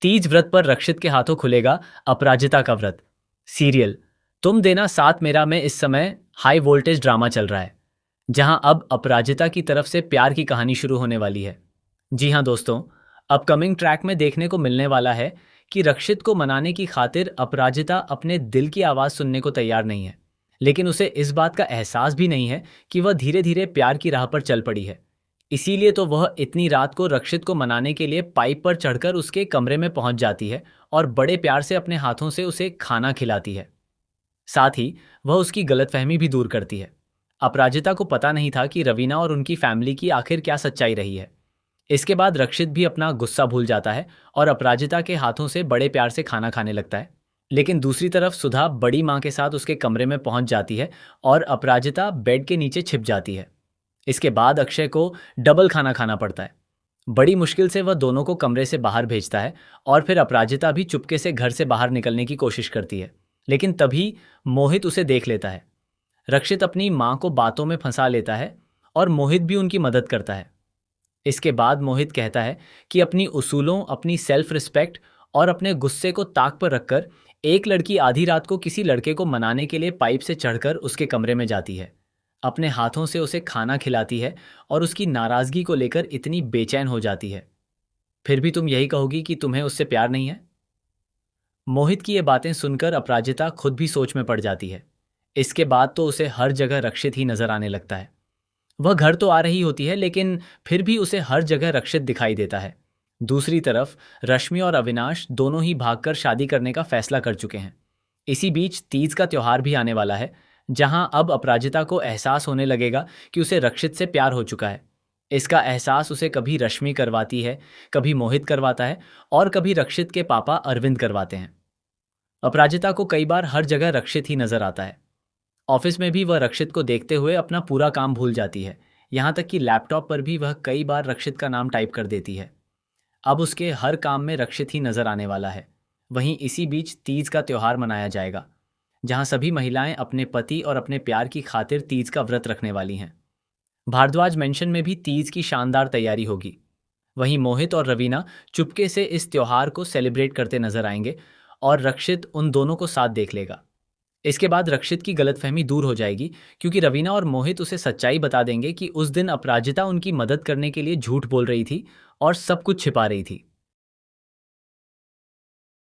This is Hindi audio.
तीज व्रत पर रक्षित के हाथों खुलेगा अपराजिता का व्रत। सीरियल तुम देना साथ मेरा में इस समय हाई वोल्टेज ड्रामा चल रहा है, जहां अब अपराजिता की तरफ से प्यार की कहानी शुरू होने वाली है। जी हाँ दोस्तों, अपकमिंग ट्रैक में देखने को मिलने वाला है कि रक्षित को मनाने की खातिर अपराजिता अपने दिल की आवाज़ सुनने को तैयार नहीं है, लेकिन उसे इस बात का एहसास भी नहीं है कि वह धीरे धीरे प्यार की राह पर चल पड़ी है। इसीलिए तो वह इतनी रात को रक्षित को मनाने के लिए पाइप पर चढ़कर उसके कमरे में पहुंच जाती है और बड़े प्यार से अपने हाथों से उसे खाना खिलाती है। साथ ही वह उसकी गलतफहमी भी दूर करती है। अपराजिता को पता नहीं था कि रवीना और उनकी फैमिली की आखिर क्या सच्चाई रही है। इसके बाद रक्षित भी अपना गुस्सा भूल जाता है और अपराजिता के हाथों से बड़े प्यार से खाना खाने लगता है। लेकिन दूसरी तरफ सुधा बड़ी माँ के साथ उसके कमरे में पहुंच जाती है और अपराजिता बेड के नीचे छिप जाती है। इसके बाद अक्षय को डबल खाना खाना पड़ता है। बड़ी मुश्किल से वह दोनों को कमरे से बाहर भेजता है और फिर अपराजिता भी चुपके से घर से बाहर निकलने की कोशिश करती है। लेकिन तभी मोहित उसे देख लेता है। रक्षित अपनी माँ को बातों में फंसा लेता है और मोहित भी उनकी मदद करता है। इसके बाद मोहित कहता है कि अपनी उसूलों, अपनी सेल्फ रिस्पेक्ट और अपने गुस्से को ताक पर रखकर एक लड़की आधी रात को किसी लड़के को मनाने के लिए पाइप से चढ़कर उसके कमरे में जाती है, अपने हाथों से उसे खाना खिलाती है और उसकी नाराजगी को लेकर इतनी बेचैन हो जाती है। फिर भी तुम यही कहोगी कि तुम्हें उससे प्यार नहीं है? मोहित की ये बातें सुनकर अपराजिता खुद भी सोच में पड़ जाती है। इसके बाद तो उसे हर जगह रक्षित ही नजर आने लगता है। वह घर तो आ रही होती है, लेकिन फिर भी उसे हर जगह रक्षित दिखाई देता है। दूसरी तरफ रश्मि और अविनाश दोनों ही भागकर शादी करने का फैसला कर चुके हैं। इसी बीच तीज का त्योहार भी आने वाला है, जहां अब अपराजिता को एहसास होने लगेगा कि उसे रक्षित से प्यार हो चुका है। इसका एहसास उसे कभी रश्मि करवाती है, कभी मोहित करवाता है और कभी रक्षित के पापा अरविंद करवाते हैं। अपराजिता को कई बार हर जगह रक्षित ही नजर आता है। ऑफिस में भी वह रक्षित को देखते हुए अपना पूरा काम भूल जाती है। यहाँ तक कि लैपटॉप पर भी वह कई बार रक्षित का नाम टाइप कर देती है। अब उसके हर काम में रक्षित ही नजर आने वाला है। वहीं इसी बीच तीज का त्योहार मनाया जाएगा, जहां सभी महिलाएं अपने पति और अपने प्यार की खातिर तीज का व्रत रखने वाली हैं। भारद्वाज मेंशन में भी तीज की शानदार तैयारी होगी। वहीं मोहित और रवीना चुपके से इस त्योहार को सेलिब्रेट करते नजर आएंगे और रक्षित उन दोनों को साथ देख लेगा। इसके बाद रक्षित की गलतफहमी दूर हो जाएगी, क्योंकि रवीना और मोहित उसे सच्चाई बता देंगे कि उस दिन अपराजिता उनकी मदद करने के लिए झूठ बोल रही थी और सब कुछ छिपा रही थी।